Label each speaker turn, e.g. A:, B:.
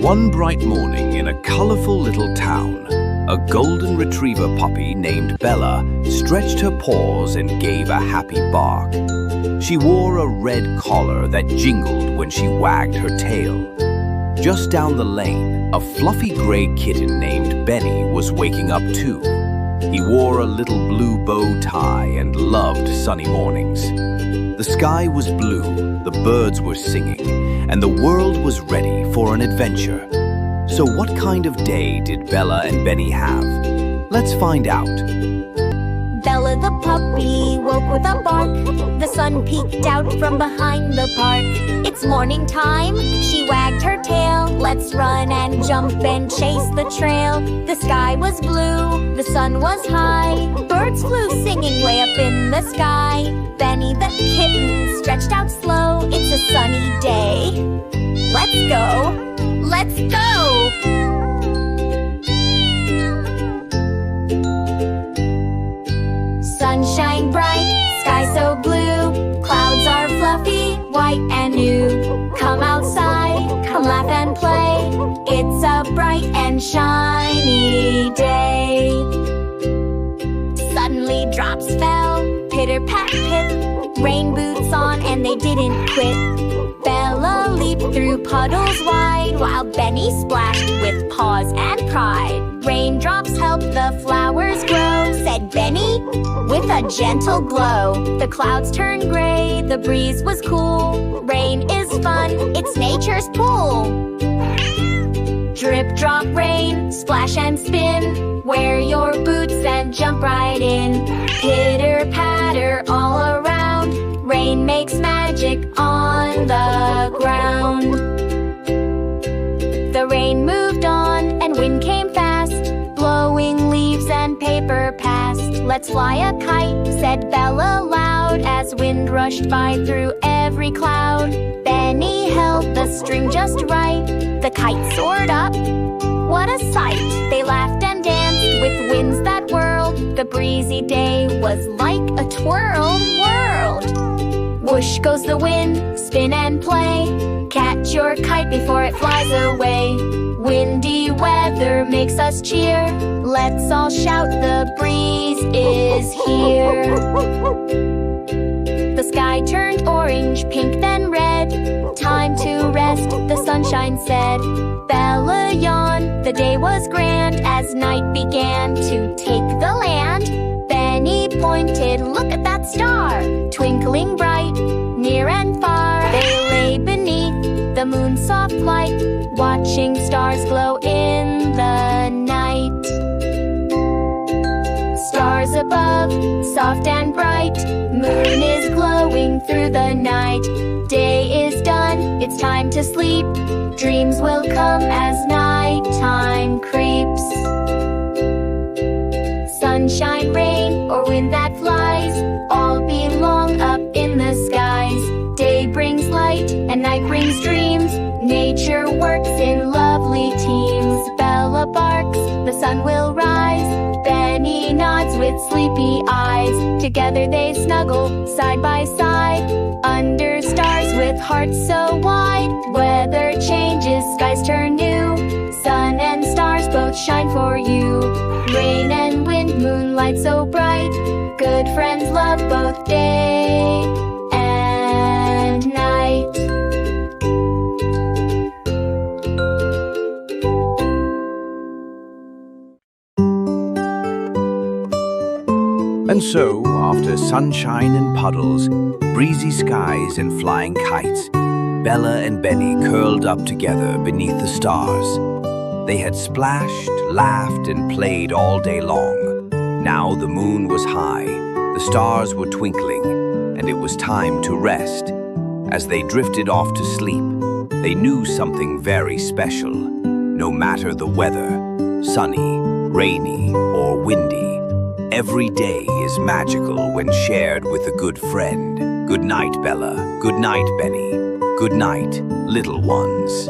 A: One bright morning in a colorful little town, a golden retriever puppy named Bella stretched her paws and gave a happy bark. She wore a red collar that jingled when she wagged her tail. Just down the lane, a fluffy gray kitten named Benny was waking up too. He wore a little blue bow tie and loved sunny mornings. The sky was blue, the birds were singing, and the world was ready for an adventure. So what kind of day did Bella and Benny have? Let's find out.
B: Bella the puppy woke with a bark. The sun peeked out from behind the park. It's morning time, she wagged her tail. Let's run and jump and chase the trail. The sky was blue, the sun was high. Birds flew singing way up in the sky. Benny the kitten stretched out slow. It's a sunny day. Let's go! Let's go! Sunshine bright, sky so blue. Clouds are fluffy, white and new. Come outside, come laugh and play. It's a bright and shiny day. Suddenly drops fell, pitter pat pit. Rain boots on and they didn't quit. Bella leaped through puddles wide, while Benny splashed with paws and pride. Raindrops helped the flowers grow, said Benny with a gentle glow. The clouds turned gray, the breeze was cool. Rain is fun, it's nature's pool. Drip, drop, rain, splash and spin. Wear your boots and jump right in. Pitter, patter all around. Rain makes magic on the ground. The rain moved on and wind came fast, blowing leaves and paper past. Let's fly a kite, said Bella loud, as wind rushed by through every cloud. Benny held the string just right. The kite soared up. What a sight! They laughed and danced with winds that whirled. The breezy day was like a twirled world. Whoosh goes the wind, spin and play. Catch your kite before it flies away. Windy weather makes us cheer. Let's all shout, the breeze is here. The sky turned orange, pink, then red. Time to rest, the sunshine said. Bella yawned, the day was grand, as night began to take the land. Benny pointed, look at that star, twinkling bright, near and far. They lay beneath the moon's soft light, watching stars glow in the night. Stars above, soft and bright, moon is glowing through the night. Day is done, it's time to sleep. Dreams will come as nighttime creeps. Sunshine, rain, or wind that flies, all belong up in the skies. Day brings light and night brings dreams. Nature works in lovely teams. Bella barks, the sun will rise. Benny nods with sleepy eyes. Together they snuggle side by side, under stars with hearts so wide. Weather changes, skies turn new. Sun and stars both shine for you. Rain and wind, moonlight so bright. Good friends love both day and night.
A: And so, after sunshine and puddles, breezy skies and flying kites, Bella and Benny curled up together beneath the stars. They had splashed, laughed, and played all day long. Now the moon was high, the stars were twinkling, and it was time to rest. As they drifted off to sleep, they knew something very special. No matter the weather, sunny, rainy, or windy, every day is magical when shared with a good friend. Good night, Bella. Good night, Benny. Good night, little ones.